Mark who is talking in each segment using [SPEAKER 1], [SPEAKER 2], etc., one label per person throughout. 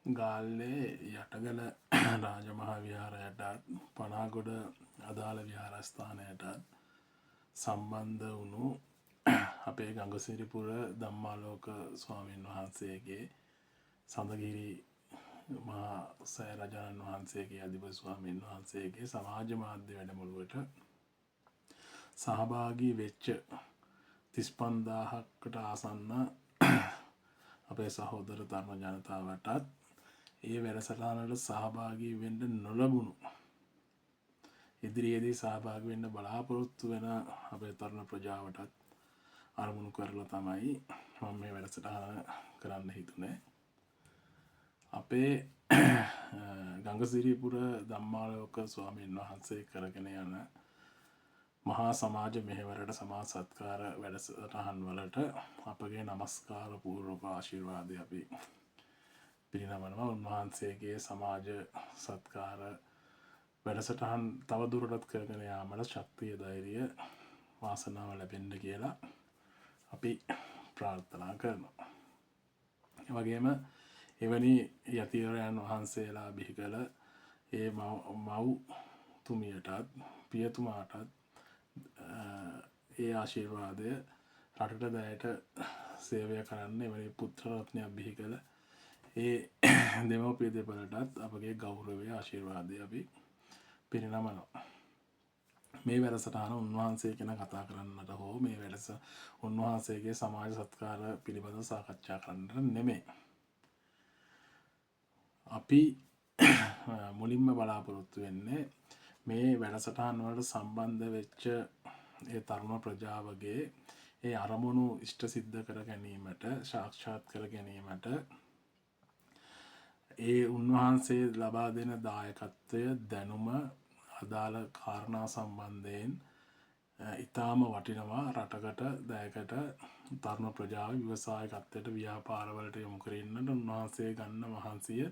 [SPEAKER 1] ගාල්ලේ යටගල රාජමහා විහාරයටත් පනාගොඩ අදාළ විහාරස්ථානයටත් සම්බන්ධ වුණු අපේ ගඟසිරිපුර ධම්මාලෝක ස්වාමීන් වහන්සේගේ සඳගිරි මහා සෑරජාණන් වහන්සේගේ අධිපති ස්වාමීන් වහන්සේගේ සමාජ මාධ්‍ය වැඩමුළුවට සහභාගී වෙච්ච 35000කට ආසන්න අපේ සහෝදර තරුණ ජනතාවටත් ඒ වැඩසටහනට සහභාගී වෙන්න නොලබුණු ඉදිරියේදී සහභාගී වෙන්න බලාපොරොත්තු වෙන අපේ තරුණ ප්‍රජාවටත් අරමුණු කරලා තමයි මම මේ වැඩසටහන කරන්න හිතුනේ. අපේ ගංගසිරිපුර ධම්මාලෝක ස්වාමීන් වහන්සේ කරගෙන යන මහා සමාජ මෙහෙවරට සමාජ සත්කාර වැඩසටහන් වලට අපගේ নমස්කාර පූර්වක ආශිර්වාදය අපි පිරිනමනවා. උන්වහන්සේගේ සමාජ සත්කාර වැඩසටහන් තව දුරටත් කරගෙන යාමට ශක්තිය ධෛර්යය වාසනාව ලැබෙන්න කියලා අපි ප්‍රාර්ථනා කරනවා. ඒ වගේම එවැනි යතිවරයන් වහන්සේලා බිහි කළ ඒ මව්තුමියටත් පියතුමාටත් ඒ ආශිර්වාදය රටට දැයට සේවය කරන්න එවැනි පුත්‍ර රත්නයක් බිහි කළ ඒ දෙමව්පිය දෙපළටත් අපගේ ගෞරවය ආශිර්වාදය අපි පිරිනමනවා. මේ වැඩසටහන උන්වහන්සේ ගැන කතා කරන්නට හෝ මේ වැඩස උන්වහන්සේගේ සමාජ සත්කාර පිළිබඳව සාකච්ඡා කරන්නට නෙමෙයි. අපි මුලින්ම බලාපොරොත්තු වෙන්නේ මේ වැඩසටහන් වලට සම්බන්ධ වෙච්ච ඒ තරුණ ප්‍රජාවගේ ඒ අරමුණු ඉෂ්ට සිද්ධ කර ගැනීමට සාක්ෂාත් කර ගැනීමට ඒ උන්වහන්සේ ලබා දෙන දායකත්වය දැනුම අදාළ කාරණා සම්බන්ධයෙන් ඉතාම වටිනවා. රටකට දැයකට තරුණ ප්‍රජාව ව්‍යවසායකත්වයට ව්‍යාපාරවලට යොමු කරන්නට උන්වහන්සේ ගන්න මහන්සිය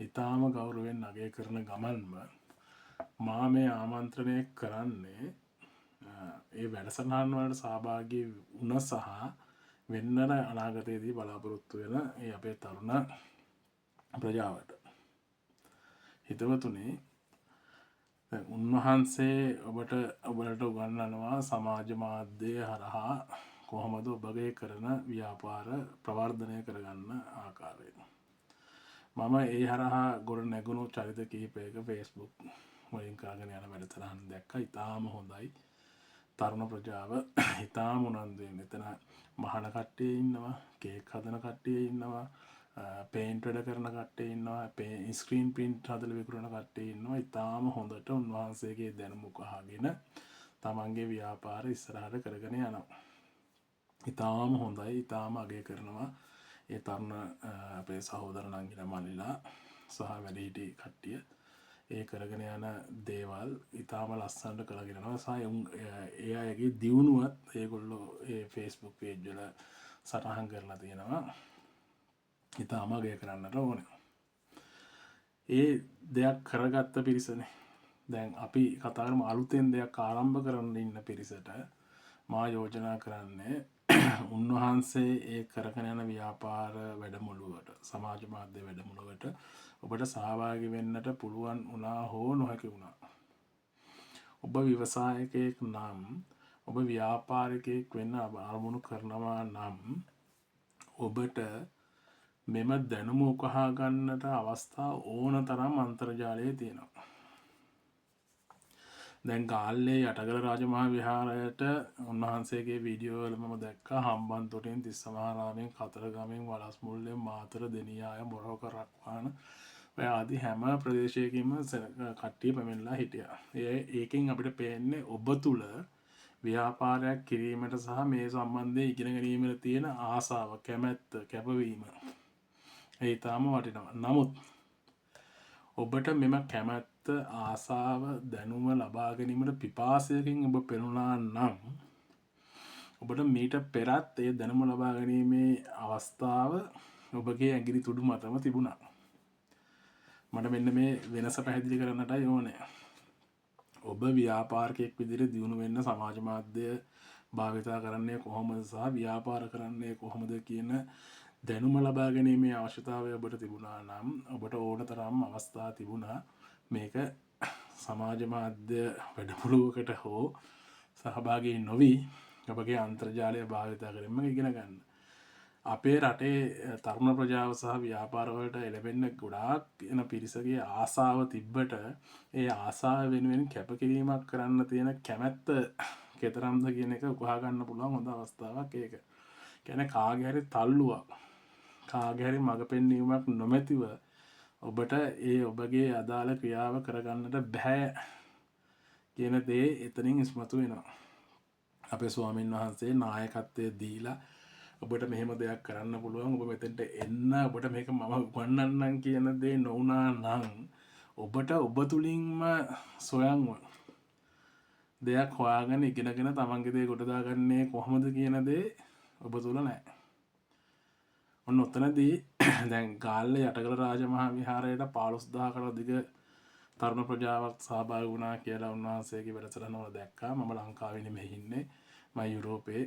[SPEAKER 1] ඉතාම ගෞරවයෙන් අගය කරන ගමන්ම මා මේ ආමන්ත්‍රණය කරන්නේ ඒ වැඩසටහන් වලට සහභාගී වුණ සහ වෙන්නට අනාගතයේදී බලාපොරොත්තු වෙන ඒ අපේ තරුණ ප්‍රජාවට. හිතවතුනි, උන්වහන්සේ ඔබට උගන්වනවා සමාජ මාධ්‍ය හරහා කොහොමද ඔබගේ කරන ව්‍යාපාර ප්‍රවර්ධනය කරගන්න ආකාරය. මම ඒ හරහා ගොඩ නැගුණු චරිත කිහිපයක Facebook වලින් කරගෙන යන වැඩසටහන් දැක්කා. ඉතාම හොඳයි. තරුණ ප්‍රජාව ඉතාම උනන්දුවෙන් එතන මහන කට්ටිය ඉන්නවා, කේක් හදන කට්ටිය ඉන්නවා, පේන්ට් වැඩ කරන කට්ටිය ඉන්නවා, ස්ක්‍රීන් ප්‍රින්ට් හදලා විකුණන කට්ටිය ඉන්නවා. ඉතාම හොඳට උන්වහන්සේගේ දැනුම උකහාගෙන තමන්ගේ ව්‍යාපාර ඉස්සරහට කරගෙන යනවා. ඉතාම හොඳයි. ඉතාම අගය කරනවා ඒ තරුණ අපේ සහෝදර නංගිලා මල්ලිලා සහ වැඩිහිටි කට්ටිය ඒ කරගෙන යන දේවල් ඉතාම ලස්සනට කරගෙන යනවා. සහ ඒ අයගේ දියුණුවත් ඒගොල්ලෝ ඒ Facebook page වල සටහන් කරලා තියෙනවා. ඉතාම අගය කරන්නට ඕනේ. ඒ දෙයක් කරගත්ත පිරිසනේ. දැන් අපි කතා කරමු අලුතෙන් දෙයක් ආරම්භ කරන්න ඉන්න පිරිසට මා යෝජනා කරන්නේ උන්වහන්සේ ඒ කරගෙන යන ව්‍යාපාර වැඩමුළුවට, සමාජ මාධ්‍ය වැඩමුළුවට ඔබට සහභාගී වෙන්නට පුළුවන් වුණා හෝ නොහැකි වුණා. ඔබ ව්‍යවසායකයෙක් නම්, ඔබ ව්‍යාපාරිකයෙක් වෙන්න අරමුණු කරනවා නම් ඔබට මෙම දැනුම උකහා ගන්නට අවස්ථා ඕන තරම් අන්තර්ජාලයේ තියෙනවා. දැන් ගාල්ලේ යටගල රාජමහා විහාරයට උන්වහන්සේගේ වීඩියෝ වල මම දැක්කා හම්බන්තොටින්, තිස්සමහාරාමෙන්, කතරගමෙන්, වලස්මුල්ලෙන්, මාතර, දෙනියාය, මොරොක, රක්වාන ඔය ආදී හැම ප්‍රදේශයකින්ම කට්ටිය පැමිණලා හිටියා. ඒකෙන් අපිට පේන්නේ ඔබ තුල ව්‍යාපාරයක් කිරීමට සහ මේ සම්බන්ධයෙන් ඉගෙන ගැනීමට තියෙන ආසාව, කැමැත්ත, කැපවීම ඒ තාම වටිනවා. නමුත් ඔබට මෙම කැමැත්ත, ආසාව, දැනුම ලබා ගැනීමට පිපාසයකින් ඔබ පෙනුණා නම් ඔබට මීට පෙරත් ඒ දැනුම ලබා ගැනීමේ අවස්ථාව ඔබගේ ඇඟිලි තුඩු මතම තිබුණා. මට මෙන්න මේ වෙනස පැහැදිලි කරන්නටයි ඕනේ. ඔබ ව්‍යාපාරිකයෙක් විදිහට දියුණු වෙන්න සමාජ මාධ්‍ය භාවිතා කරන්නේ කොහොමද සහ ව්‍යාපාර කරන්නේ කොහොමද කියන දැනුම ලබා ගැනීමේ අවශ්‍යතාවය ඔබට තිබුණා නම් ඔබට ඕන තරම් අවස්ථා තිබුණා මේක සමාජ මාධ්‍ය වැඩමුළුවකට හෝ සහභාගී නොවී ඔබගේ අන්තර්ජාලය භාවිතා කරමින් ඉගෙන ගන්න. අපේ රටේ තරුණ ප්‍රජාව සහ ව්‍යාපාරවලට එළවෙන්න ගොඩාක් එන පිරිසගේ ආසාව තිබ්බට ඒ ආසාව වෙනුවෙන් කැපකිරීමක් කරන්න තියෙන කැමැත්ත කෙතරම්ද කියන එක උකහා ගන්න පුළුවන් හොඳ අවස්ථාවක් ඒක. කියන්නේ කාගේ හරි තල්ලුවක් කාගේ හරි මඟ පෙන්වීමක් නොමැතිව ඔබට ඒ ඔබගේ අදාළ ක්‍රියාව කරගන්නට බෑ කියන දේ එතනින් ඉස්මතු වෙනවා. අපේ ස්වාමීන් වහන්සේ නායකත්වය දීලා ඔබට මෙහෙම දෙයක් කරන්න පුළුවන් ඔබ මෙතෙන්ට එන්න ඔබට මේක මම උගන්වන්නම් කියන දේ නොවුනා නම් ඔබට ඔබ තුලින්ම සොයන්ව දෙයක් හොයාගෙන ඉගෙනගෙන තමන්ගේ දේ කොට දාගන්නේ කොහොමද කියන දේ ඔබ තුල නැහැ. ඔන්න ඔතනදී දැන් ගාල්ල යටකල රාජමහා විහාරයට 15000කට අධික තරුණ ප්‍රජාවක් සහභාගී වුණා කියලා උන්වහන්සේගේ වැඩසටහන වල දැක්කා. මම ලංකාවේ නෙමෙයි ඉන්නේ. මම යුරෝපේ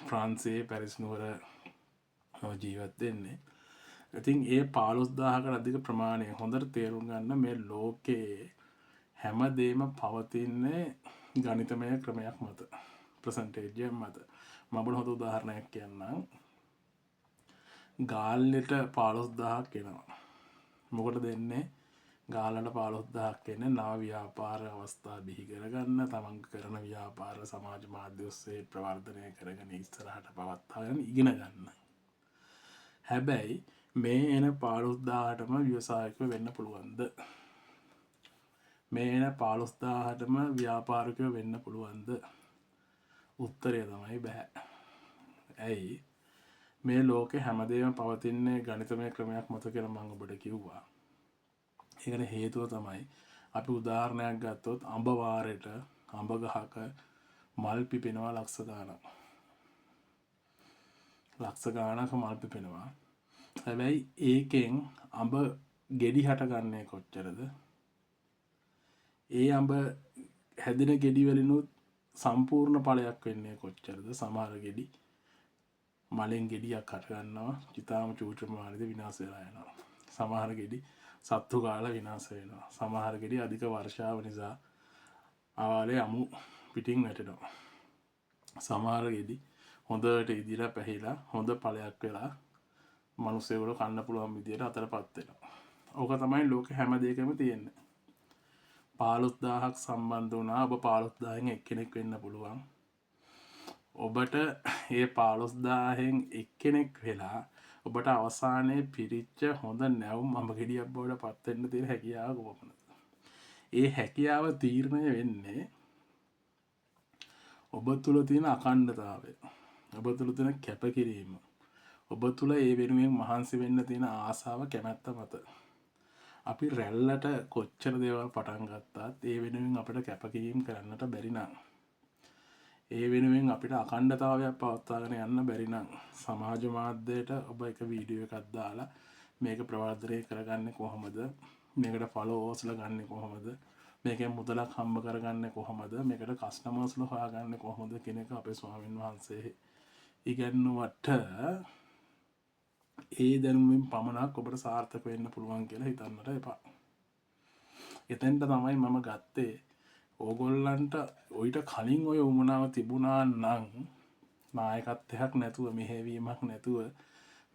[SPEAKER 1] ප්‍රාන්සයේ පැරිස් නුවර ජීවත් වෙන්නේ. ඉතින් ඒ 15000කට අධික ප්‍රමාණය හොඳට තේරුම් ගන්න මේ ලෝකයේ හැමදේම පවතින්නේ ගණිතමය ක්‍රමයක් මත. ප්‍රසන්ටේජ් එක මත. මම ඔබට හොඳ උදාහරණයක් කියන්නම්. ගාල්ලෙට 15000ක් එනවා. මොකටද දෙන්නේ? ගාලට 15000ක් එන්නේ නව ව්‍යාපාර අවස්ථා බිහි කරගන්න, තමන් කරන ව්‍යාපාර සමාජ මාධ්‍ය ඔස්සේ ප්‍රවර්ධනය කරගෙන ඉස්සරහට පවත්වාගෙන ඉගෙන ගන්න. හැබැයි මේ එන 15000ටම ව්‍යවසායකයෝ වෙන්න පුළුවන්ද? මේ එන 15000ටම ව්‍යාපාරිකයෝ වෙන්න පුළුවන්ද? උත්තරය තමයි බෑ. ඇයි? මේ ලෝකේ හැමදේම පවතින්නේ ගණිතමය ක්‍රමයක් මත කියලා මම ඔබට කිව්වා. ඒකට හේතුව තමයි අපි උදාහරණයක් ගත්තොත් අඹ වාරෙට අඹ ගහක මල් පිපෙනවා ලක්ෂ ගාණක්. ලක්ෂ ගාණක මල් පිපෙනවා. හැබැයි ඒකෙන් අඹ ගෙඩි හටගන්නේ කොච්චරද? ඒ අඹ හැදෙන ගෙඩි වලිනුත් සම්පූර්ණ ඵලයක් වෙන්නේ කොච්චරද? සමහර ගෙඩි මලෙන් ගෙඩියක් හට ගන්නවා. චිතාම චූටි ප්‍රමාණයද විනාශ වෙලා යනවා. සමහර ගෙඩි සත්තු කාලා විනාශ වෙනවා. සමහර ගෙඩි අධික වර්ෂාව නිසා ආවාලේ අමු පිටින් වැටෙනවා. සමහර ගෙඩි හොඳට ඉදිලා පැහිලා හොඳ ඵලයක් වෙලා මිනිස්සුන්ට කන්න පුළුවන් විදියට අතරපත් වෙනවා. ඕක තමයි ලෝකේ හැම දෙයකම තියෙන්නේ. 15000ක් සම්බන්ධ වුණා. ඔබ 15000න් එක්කෙනෙක් වෙන්න පුළුවන්. ඔබට ඒ 15000න් එක්කෙනෙක් වෙලා ඔබට අවසානයේ පිරිච්ච හොඳ නැවුම් අඹ ගෙඩියක් බවට පත් වෙන්න තියෙන හැකියාව කොහොමද? ඒ හැකියාව තීරණය වෙන්නේ ඔබ තුල තියෙන අඛණ්ඩතාවය. ඔබ තුල තියෙන කැපකිරීම. ඔබ තුල ඒ වෙනුවෙන් මහන්සි වෙන්න තියෙන ආසාව කැමැත්ත මත. අපි රැල්ලට කොච්චර දේවල් පටන් ගත්තත් ඒ වෙනුවෙන් අපිට කැපකිරීම කරන්නට බැරි නම් ඒ වෙනුවෙන් අපිට අඛණ්ඩතාවයක් පවත්වාගෙන යන්න බැරි නම් සමාජ මාධ්‍යයට ඔබ එක වීඩියෝ එකක් දාලා මේක ප්‍රවර්ධනය කරගන්නේ කොහොමද? මේකට ෆලෝවර්ස්ලා ගන්නෙ කොහොමද? මේකෙන් මුදලක් හම්බ කරගන්නේ කොහොමද? මේකට කස්ටමර්ස්ලා හොයාගන්නේ කොහොමද කියන එක අපේ ස්වාමීන් වහන්සේ ඉගැන්නුවට ඒ දැනුමින් පමණක් ඔබට සාර්ථක වෙන්න පුළුවන් කියලා හිතන්නට එපා. එතෙන්ට තමයි මම ගත්තේ ඕගොල්ලන්ට ඔයිට කලින් ඔය උමනාව තිබුණා නම් නායකත්වයක් නැතුව මෙහෙවීමක් නැතුව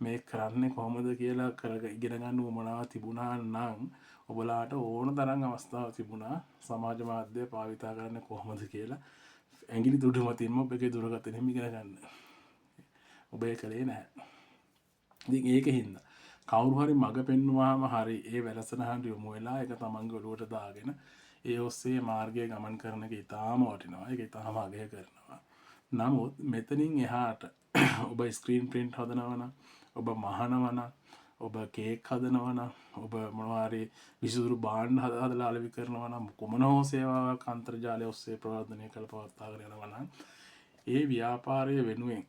[SPEAKER 1] මේ කරන්නේ කොහොමද කියලා ඉගෙන ගන්න උමනාව තිබුණා නම් ඔබලාට ඕන තරම් අවස්ථාවක් තිබුණා සමාජ මාධ්‍ය භාවිතා කරන්න කොහොමද කියලා ඇඟිලි තුඩු මතින්ම ඔබගේ දුරකථනයෙන් ඉගෙන ගන්න. ඔබ ඒ කලේ නැහැ. ඉතින් ඒකින්ද කවුරු හරි මඟ පෙන්වුවාම හරි ඒ වැඩසටහනට යොමු වෙලා ඒක තමන්ගේ ඔළුවට දාගෙන ඒ ඔස්සේ මාර්ගයේ ගමන් කරන එක ඉතාම වටිනවා. ඒක ඉතාම අගය කරනවා. නමුත් මෙතනින් එහාට ඔබ ස්ක්‍රීන් ප්‍රින්ට් හදනවා නම් ඔබ මහනවා නම් ඔබ කේක් හදනවා නම් ඔබ මොනවා හරි විසුරු භාණ්ඩ හදලා අලෙවි කරනවා නම් කොමන හෝ සේවාවක් අන්තර්ජාලය ඔස්සේ ප්‍රවර්ධනය කළ පවත්වාගෙන යනවා නම් ඒ ව්‍යාපාරය වෙනුවෙන්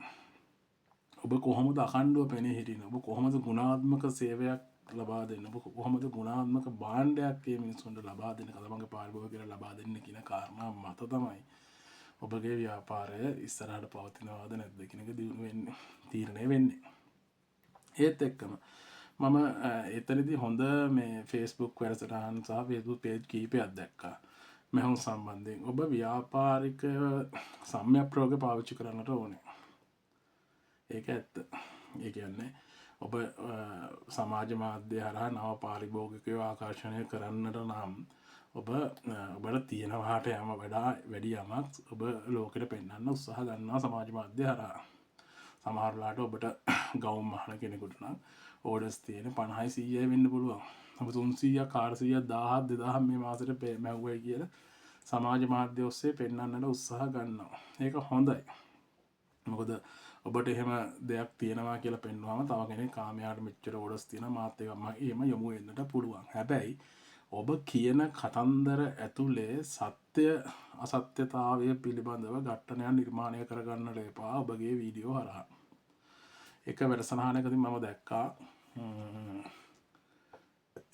[SPEAKER 1] ඔබ කොහොමද අඛණ්ඩව පෙනී හිටින්නේ? ඔබ කොහොමද ගුණාත්මක සේවයක් ලබා දෙන්නේ? ඔබ කොහොමද ගුණාත්මක භාණ්ඩයක් මේ මිනිස්සුන්ට ලබා දෙන්නේ? තමන්ගේ පාරිභෝගිකයන්ට ලබා දෙන්නේ කියන කාරණා මත තමයි ඔබගේ ව්‍යාපාරය ඉස්සරහට පවතිනවද නැද්ද කියන එක දිනු වෙන්නේ තීරණය වෙන්නේ. ඒත් එක්කම මම එතනදි හොඳ මේ ෆේස්බුක් වැඩසටහන් සහ ෆේස්බුක් පේජ් කීපයක් දැක්කා මෙහුම් සම්බන්ධයෙන්. ඔබ ව්‍යාපාරික සම්‍යක් ප්‍රයෝග පාවිච්චි කරන්නට ඕනේ. ඒක ඇත්ත. ඒ කියන්නේ ඔබ සමාජ මාධ්‍ය හරහා නව පාරිභෝගිකයෝ ආකර්ෂණය කරන්නට නම් ඔබට තියෙනවාට යම වැඩි යමක් ඔබ ලෝකෙට පෙන්වන්න උත්සාහ ගන්නවා සමාජ මාධ්‍ය හරහා. සමහරලාට ඔබට ගවුම් මහන කෙනෙකුට නම් ඕඩර්ස් තියෙන 50යි 100යි වෙන්න පුළුවන්. ඔබ 300ක් 400ක් 1000ක් 2000 මේ මාසෙට මැව්වයි කියලා සමාජ මාධ්‍ය ඔස්සේ පෙන්වන්නට උත්සාහ ගන්නවා. ඒක හොඳයි. මොකද ඔබට එහෙම දෙයක් තියෙනවා කියලා පෙන්වුවාම තව කෙනෙක් කාමයාට මෙච්චර ඕඩර්ස් තියෙනවා මාත් ඒක එහෙම යමු වෙන්නට පුළුවන්. හැබැයි ඔබ කියන කතන්දර ඇතුලේ සත්‍ය අසත්‍යතාවය පිළිබඳව ඝට්ටනයක් නිර්මාණය කරගන්නට එපා ඔබගේ වීඩියෝ හරහා. එක වැඩසටහනකදී මම දැක්කා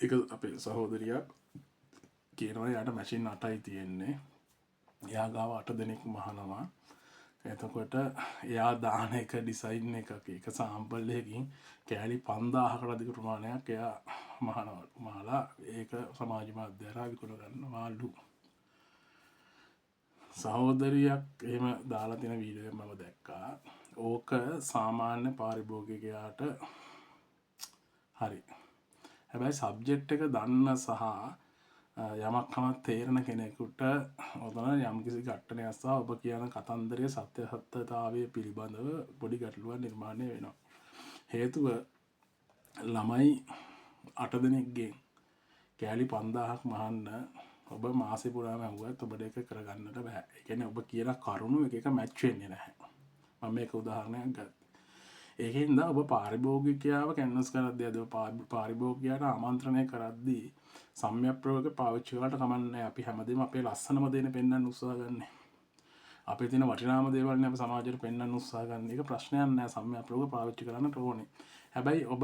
[SPEAKER 1] එක අපේ සහෝදරියක් කියනවා යාට මැෂින් 8යි තියෙන්නේ. එයා ගාව 8 දෙනෙක් මහනවා. එතකොට එයා දාන එක ඩිසයින් එකක එක සාම්පල් එකකින් කෑලි 5000කට අධික ප්‍රමාණයක් එයා මහලා ඒක සමාජ මාධ්‍ය හරහා විකුණ ගන්නවාලු. සහෝදරියක් එහෙම දාලා තියෙන වීඩියෝ මම දැක්කා. ඕක සාමාන්‍ය පාරිභෝගිකයාට හරි. හැබැයි සබ්ජෙක්ට් එක දන්න සහ යමක් කමක් තේරෙන කෙනෙකුට ඔතන යම්කිසි ඝට්ටනයක් සහ ඔබ කියන කතන්දරයේ සත්‍යතාවය පිළිබඳව පොඩි ගැටලුවක් නිර්මාණය වෙනවා. හේතුව ළමයි 8 දෙනෙක්ගෙන් කෑලි 5000ක් මහන්න ඔබ මාසෙ පුරාම ඇහුවත් ඔබට ඒක කරගන්නට බෑ. ඒ කියන්නේ ඔබ කියන කරුණු එක මැච් වෙන්නේ නැහැ. මම මේක උදාහරණයක් ගත්තා. ඒකෙන්ද ඔබ පාරිභෝගිකයාව කැන්වස් කරද්දී අද පාරිභෝගිකයාට ආමන්ත්‍රණය කරද්දී සම්‍යක් ප්‍රයෝග පාවිච්චි කරලා කමන්නේ. අපි හැමදේම අපේ ලස්සනම දේන පෙන්වන්න උත්සාහ ගන්න. අපේ තියෙන වටිනාම දේවල් නේ අපි සමාජයට පෙන්වන්න උත්සාහ ගන්න. ඒක ප්‍රශ්නයක් නෑ. සම්‍යක් ප්‍රයෝග පාවිච්චි කරන්නට ඕනේ. හැබැයි ඔබ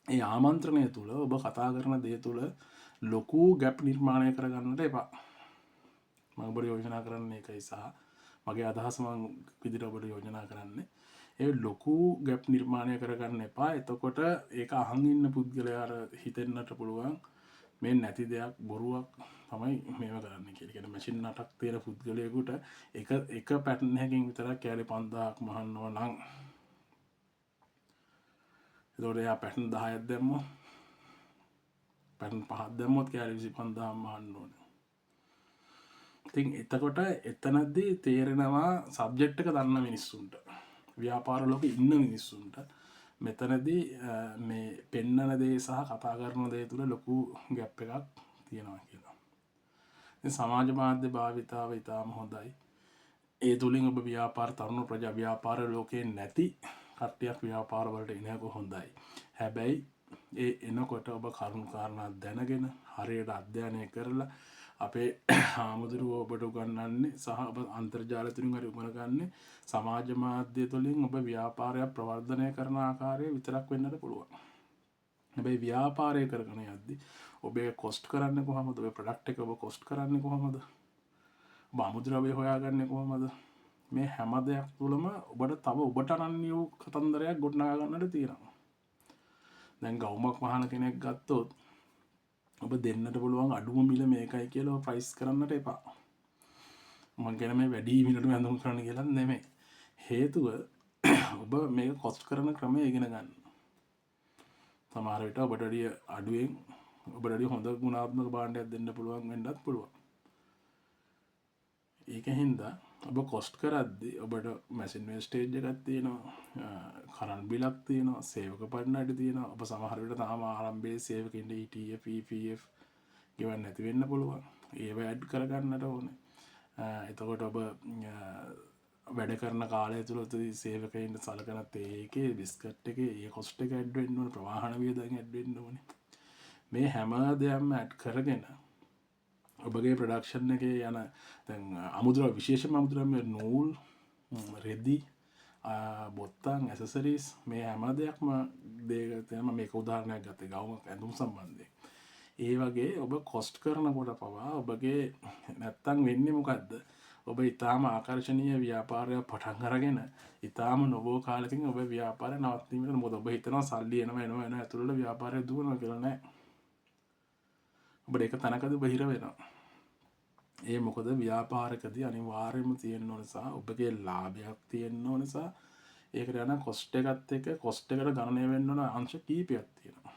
[SPEAKER 1] ඒ ආමන්ත්‍රණය තුල ඔබ කතා කරන දේ තුල ලොකු ගැප් නිර්මාණය කරගන්නට එපා. මම ඔබට යෝජනා කරන්නේ ඒකයි සහ මගේ අදහස මම විදිහට ඔබට යෝජනා කරන්නේ ඒ ලොකු ගැප් නිර්මාණය කරගන්න එපා. එතකොට ඒක අහන් ඉන්න පුද්ගලයාට හිතෙන්නට පුළුවන් මේ නැති දෙයක් බොරුවක් තමයි මේව කරන්නේ කියලා. කියන්නේ මැෂින් 8ක් තියෙන පුද්ගලයෙකුට එක පැටර්න් එකකින් විතරක් කෑලි 5000ක් මහන්නව නම් එතකොට එයා පැටර්න් 10ක් දැම්මොත් පැටර්න් 5ක් දැම්මොත් කෑලි 25000ක් මහන්න ඕනේ. ඉතින් එතකොට එතනදී තේරෙනවා සබ්ජෙක්ට් එක දන්න මිනිස්සුන්ට ව්‍යාපාර ලෝකේ ඉන්න මිනිස්සුන්ට මෙතනදී මේ පෙන්නන දේ සහ කතා කරන දේ තුල ලොකු ගැප් එකක් තියෙනවා කියලා. ඉතින් සමාජ මාධ්‍ය භාවිතාව ඉතාම හොඳයි. ඒ තුලින් ඔබ ව්‍යාපාර තරුණ ප්‍රජා ව්‍යාපාර ලෝකේ නැති කට්ටියක් ව්‍යාපාර වලට එනක හොඳයි. හැබැයි ඒ එනකොට ඔබ කරුණු කාරණා දැනගෙන හරියට අධ්‍යයනය කරලා අපේ හාමුදුරුවෝ ඔබට උගන්වන්නේ සහ ඔබ අන්තර්ජාල තුලින් හරි උගන ගන්න සමාජ මාධ්‍ය තුලින් ඔබ ව්‍යාපාරයක් ප්‍රවර්ධනය කරන ආකාරය විතරක් වෙන්නත් පුළුවන්. හැබැයි ව්‍යාපාරය කරගෙන යද්දී ඔබේ කොස්ට් කරන්නේ කොහමද? ඔබේ ප්‍රොඩක්ට් එක ඔබ කොස්ට් කරන්නේ කොහමද? ඔබ අමුද්‍රව්‍ය හොයාගන්නේ කොහමද? මේ හැම දෙයක් තුළම ඔබට තව ඔබට අනන්‍ය වූ කතන්දරයක් ගොඩනගා ගන්නට තියෙනවා. දැන් ගවුමක් වහන කෙනෙක් ගත්තොත් ඔබ දෙන්නට පුළුවන් අඩුම මිල මේකයි කියලා ප්‍රයිස් කරන්නට එපා. මම කියන මේ වැඩි මිලට වැඳුම් කරන්න කියලා නෙමෙයි. හේතුව ඔබ මේක කොස්ට් කරන ක්‍රමය ඉගෙන ගන්න. සමහර විට ඔබට වැඩි අඩුවෙන් ඔබට වැඩි හොඳ ගුණාත්මක භාණ්ඩයක් දෙන්න පුළුවන් වෙන්නත් පුළුවන්. ඒකින්ද ඔබ කොස්ට් කරද්දී ඔබට මැෂින් වෙස්ටේජ් එකක් තියෙනවා, කරන්ට් බිලක් තියෙනවා, සේවක පඩනඩි තියෙනවා. ඔබ සමහර විට තාම ආරම්භයේ සේවකින්ට ETF, EPF ගෙවන්න නැති වෙන්න පුළුවන්. ඒව ඇඩ් කරගන්නට ඕනේ. එතකොට ඔබ වැඩ කරන කාලය තුළ සේවකයින්ට සලකන තේකේ බිස්කට් එකේ ඒ කොස්ට් එක ඇඩ් වෙන්න ඕනේ, ප්‍රවාහන වියදම් ඇඩ් වෙන්න ඕනේ. මේ හැම දෙයක්ම ඇඩ් කරගෙන ඔබගේ ප්‍රොඩක්ෂන් එකේ යන දැන් අමුද්‍රව්‍ය විශේෂම අමුද්‍රව්‍ය නූල්, රෙදි, බොත්තම්, ඇසසරිස් මේ හැම දෙයක්ම මම මේක උදාහරණයක් ගත්තේ ගවුමක් ඇඳුම් සම්බන්ධයෙන්. ඒ වගේ ඔබ කොස්ට් කරනකොට පවා ඔබගේ නැත්තම් වෙන්නේ මොකද්ද? ඔබ ඉතාම ආකර්ශනීය ව්‍යාපාරයක් පටන් අරගෙන ඉතාම නොබෝ කාලෙකින් ඔබ ව්‍යාපාරය නවත්වීමට මොකද ඔබ හිතනවා සල්ලි එනවා ඇතුළට ව්‍යාපාරය දුවනවා කියලා නෑ. ඔබට ඒක තැනකදී බහිර වෙනවා. ඒ මොකද ව්‍යාපාරකදී අනිවාර්යයෙන්ම තියෙන්න ඕන නිසා ඔබගේ ලාභයක් තියෙන්න ඕන නිසා ඒකට යන කොස්ට් එකත් එක්ක කොස්ට් එකට ගණනය වෙන්න ඕන අංශ කීපයක් තියෙනවා.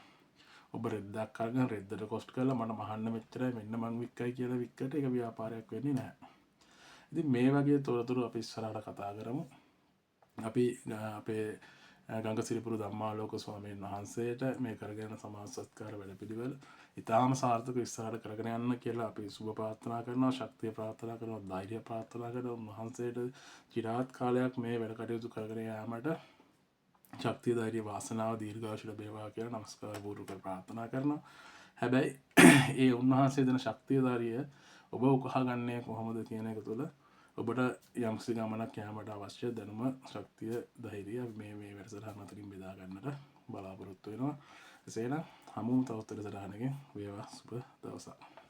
[SPEAKER 1] ඔබ රෙද්දක් අරගෙන රෙද්දට කොස්ට් කරලා මට මහන්න මෙච්චරයි මෙන්න මං වික්කයි කියලා වික්කට ඒක ව්‍යාපාරයක් වෙන්නේ නැහැ. ඉතින් මේ වගේ තොරතුරු අපි ඉස්සරහට කතා කරමු. අපි අපේ ගංගසිරිපුරු ධම්මාලෝක ස්වාමීන් වහන්සේට මේ කරගෙන සමාජ සත්කාර වැඩපිළිවෙල ඉතාම සාර්ථක ඉස්සරහට කරගෙන යන්න කියලා අපි සුබ ප්‍රාර්ථනා කරනවා, ශක්තිය ප්‍රාර්ථනා කරනවා, ධෛර්යය ප්‍රාර්ථනා කරනවා. උන්වහන්සේට চিරාත් කාලයක් මේ වැඩ කටයුතු කරගෙන යාමට ශක්තිය, ධෛර්ය, වාසනාව, දීර්ඝායුෂ ලැබේවා කියලා නමස්කාර පූර්වක ප්‍රාර්ථනා කරනවා. හැබැයි ඒ උන්වහන්සේ දෙන ශක්තිය, ධෛර්යය ඔබ උකහාගන්නේ කොහොමද කියන එක තුළ ඔබට යම්කිසි ගමනක් යාමට අවශ්‍ය දැනුම, ශක්තිය, ධෛර්යය මේ වැඩසටහන අතරින් බෙදා ගන්නට බලාපොරොත්තු වෙනවා. එසේනම් හමුවමු තවත් වැඩසටහනකින්. වේවා සුබ දවසක්.